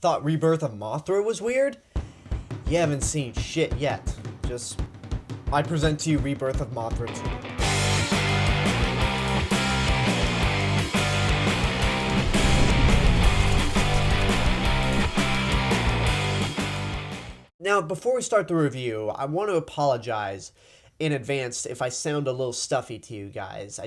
Thought Rebirth of Mothra was weird? You haven't seen shit yet. I present to you Rebirth of Mothra II. Now, before we start the review, I want to apologize in advance if I sound a little stuffy to you guys.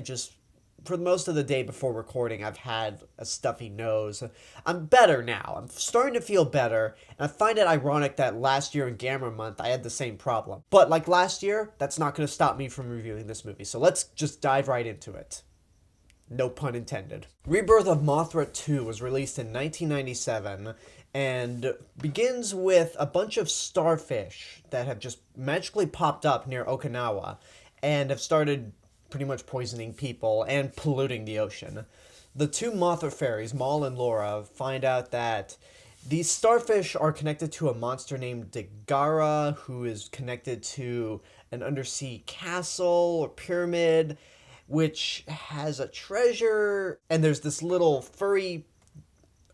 For most of the day before recording, I've had a stuffy nose. I'm better now. I'm starting to feel better, and I find it ironic that last year in Gamma Month, I had the same problem. But like last year, that's not going to stop me from reviewing this movie, so let's just dive right into it. No pun intended. Rebirth of Mothra II was released in 1997 and begins with a bunch of starfish that have just magically popped up near Okinawa and have started pretty much poisoning people and polluting the ocean. The two Mothra fairies, Maul and Laura, find out that these starfish are connected to a monster named Dagara, who is connected to an undersea castle or pyramid, which has a treasure, and there's this little furry,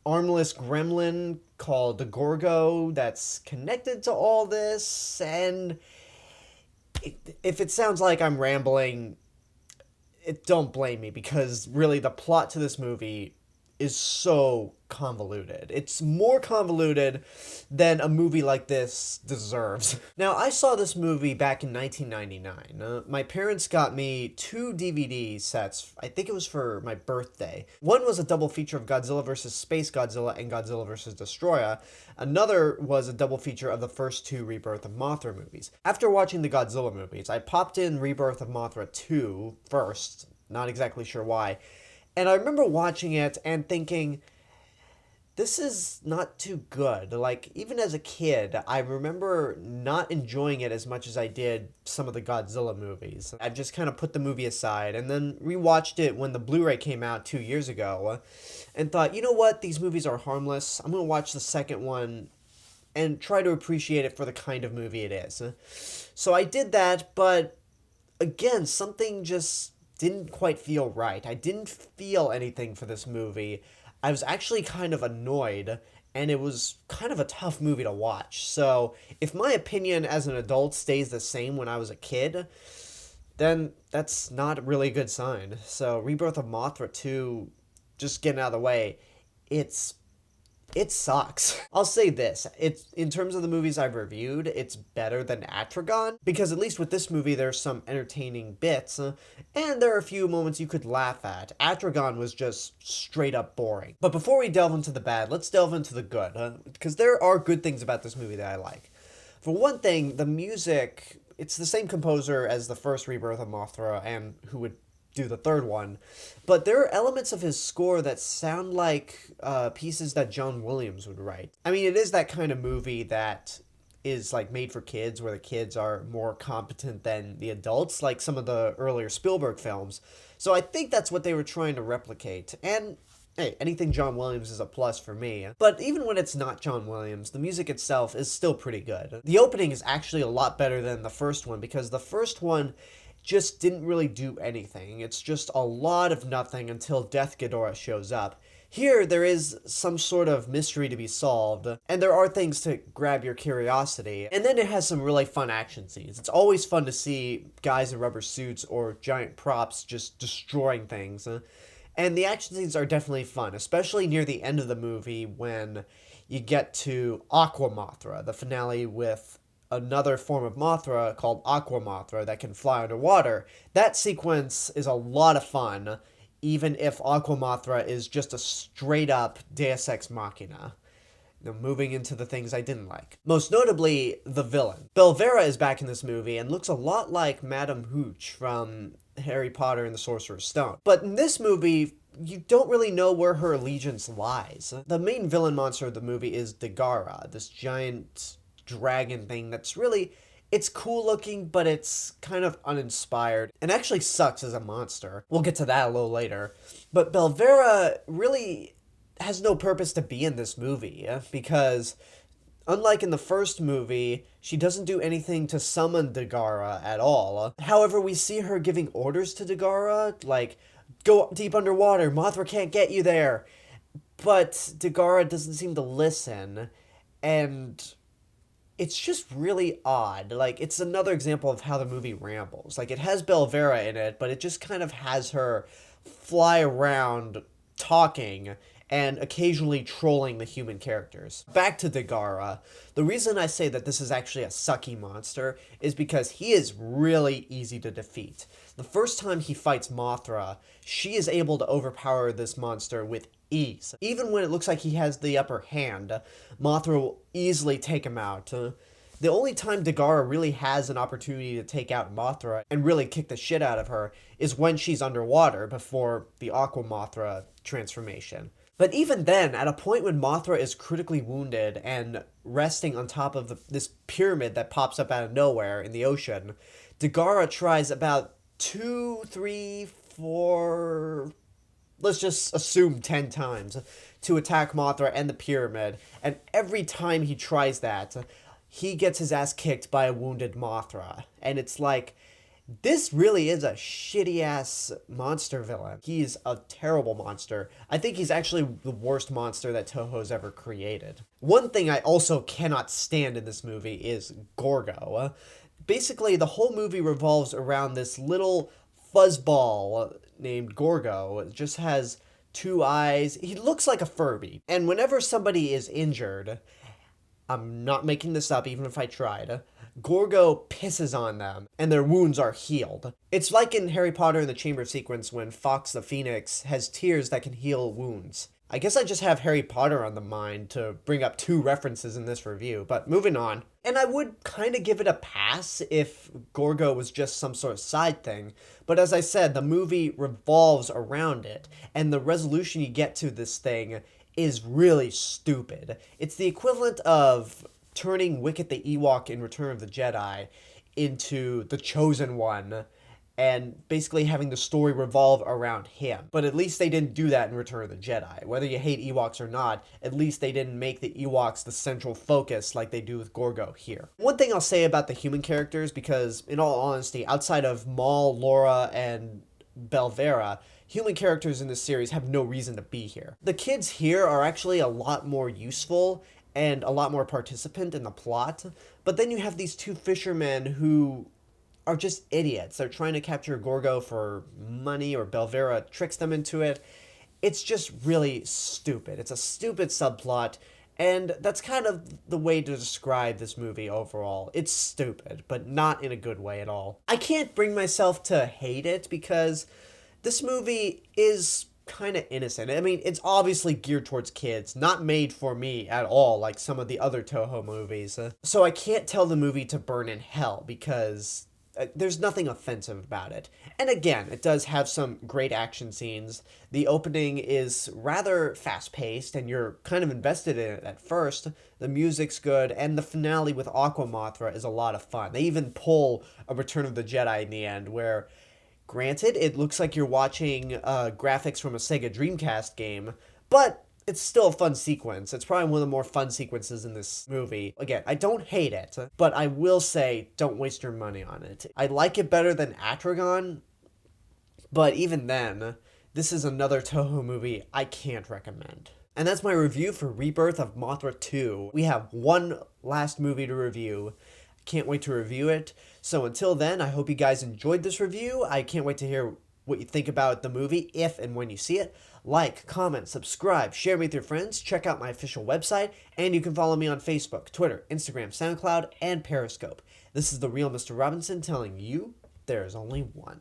armless gremlin called the Gorgo that's connected to all this, and if it sounds like I'm rambling, don't blame me, because really the plot to this movie is so convoluted. It's more convoluted than a movie like this deserves. Now, I saw this movie back in 1999. My parents got me two DVD sets. I think it was for my birthday. One was a double feature of Godzilla vs. Space Godzilla and Godzilla vs. Destroyer. Another was a double feature of the first two Rebirth of Mothra movies. After watching the Godzilla movies, I popped in Rebirth of Mothra II first. Not exactly sure why. And I remember watching it and thinking, this is not too good. Like, even as a kid, I remember not enjoying it as much as I did some of the Godzilla movies. I just kind of put the movie aside and then rewatched it when the Blu-ray came out 2 years ago and thought, you know what, these movies are harmless. I'm going to watch the second one and try to appreciate it for the kind of movie it is. So I did that, but again, something just didn't quite feel right. I didn't feel anything for this movie. I was actually kind of annoyed, and it was kind of a tough movie to watch. So if my opinion as an adult stays the same when I was a kid, then that's not really a good sign. So Rebirth of Mothra 2, just getting out of the way, it sucks. I'll say this, in terms of the movies I've reviewed, it's better than Atragon, because at least with this movie there's some entertaining bits, and there are a few moments you could laugh at. Atragon was just straight up boring. But before we delve into the bad, let's delve into the good, because there are good things about this movie that I like. For one thing, the music, it's the same composer as the first Rebirth of Mothra, and who would do the third one, but there are elements of his score that sound like pieces that John Williams would write. I mean, it is that kind of movie that is like made for kids, where the kids are more competent than the adults, like some of the earlier Spielberg films. So I think that's what they were trying to replicate, and hey, anything John Williams is a plus for me. But even when it's not John Williams, the music itself is still pretty good. The opening is actually a lot better than the first one, because the first one just didn't really do anything. It's just a lot of nothing until Death Ghidorah shows up. Here, there is some sort of mystery to be solved, and there are things to grab your curiosity, and then it has some really fun action scenes. It's always fun to see guys in rubber suits or giant props just destroying things, and the action scenes are definitely fun, especially near the end of the movie when you get to Aqua Mothra, the finale with another form of Mothra called Aqua Mothra that can fly underwater. That sequence is a lot of fun, even if Aqua Mothra is just a straight-up Deus Ex Machina. Now, moving into the things I didn't like. Most notably, the villain. Belvera is back in this movie and looks a lot like Madame Hooch from Harry Potter and the Sorcerer's Stone. But in this movie, you don't really know where her allegiance lies. The main villain monster of the movie is Dagara, this giant dragon thing that's really, it's cool looking, but it's kind of uninspired and actually sucks as a monster. We'll get to that a little later. But Belvera really has no purpose to be in this movie, because unlike in the first movie, she doesn't do anything to summon Dagara at all. However, we see her giving orders to Dagara, like, go deep underwater, Mothra can't get you there. But Dagara doesn't seem to listen, and it's just really odd. Like, it's another example of how the movie rambles. Like, it has Belvera in it, but it just kind of has her fly around talking and occasionally trolling the human characters. Back to Dagara. The reason I say that this is actually a sucky monster is because he is really easy to defeat. The first time he fights Mothra, she is able to overpower this monster with ease. Even when it looks like he has the upper hand, Mothra will easily take him out. The only time Dagara really has an opportunity to take out Mothra and really kick the shit out of her is when she's underwater before the Aqua Mothra transformation. But even then, at a point when Mothra is critically wounded and resting on top of this pyramid that pops up out of nowhere in the ocean, Dagara tries about 2, 3, 4, let's just assume 10 times, to attack Mothra and the pyramid, and every time he tries that, he gets his ass kicked by a wounded Mothra. And it's like, this really is a shitty-ass monster villain. He's a terrible monster. I think he's actually the worst monster that Toho's ever created. One thing I also cannot stand in this movie is Gorgo. Basically, the whole movie revolves around this little fuzzball named Gorgo. It just has 2 eyes. He looks like a Furby. And whenever somebody is injured, I'm not making this up even if I tried, Gorgo pisses on them, and their wounds are healed. It's like in Harry Potter and the Chamber sequence when Fawkes the Phoenix has tears that can heal wounds. I guess I just have Harry Potter on the mind to bring up 2 references in this review, but moving on. And I would kind of give it a pass if Gorgo was just some sort of side thing, but as I said, the movie revolves around it, and the resolution you get to this thing is really stupid. It's the equivalent of turning Wicket the Ewok in Return of the Jedi into the Chosen One and basically having the story revolve around him. But at least they didn't do that in Return of the Jedi. Whether you hate Ewoks or not, at least they didn't make the Ewoks the central focus like they do with Gorgo here. One thing I'll say about the human characters, because in all honesty, outside of Maul, Laura, and Belvera, human characters in this series have no reason to be here. The kids here are actually a lot more useful and a lot more participant in the plot, but then you have these 2 fishermen who are just idiots. They're trying to capture Gorgo for money, or Belvera tricks them into it. It's just really stupid. It's a stupid subplot, and that's kind of the way to describe this movie overall. It's stupid, but not in a good way at all. I can't bring myself to hate it because this movie is kind of innocent. I mean, it's obviously geared towards kids, not made for me at all like some of the other Toho movies. So I can't tell the movie to burn in hell because there's nothing offensive about it. And again, it does have some great action scenes. The opening is rather fast-paced, and you're kind of invested in it at first. The music's good, and the finale with Aqua Mothra is a lot of fun. They even pull a Return of the Jedi in the end, where, granted, it looks like you're watching graphics from a Sega Dreamcast game, but it's still a fun sequence. It's probably one of the more fun sequences in this movie. Again, I don't hate it, but I will say don't waste your money on it. I like it better than Atragon, but even then, this is another Toho movie I can't recommend. And that's my review for Rebirth of Mothra II. We have one last movie to review. Can't wait to review it. So until then, I hope you guys enjoyed this review. I can't wait to hear what you think about the movie if and when you see it. Like, comment, subscribe, share with your friends, check out my official website, and you can follow me on Facebook, Twitter, Instagram, SoundCloud, and Periscope. This is the real Mr. Robinson telling you there is only one.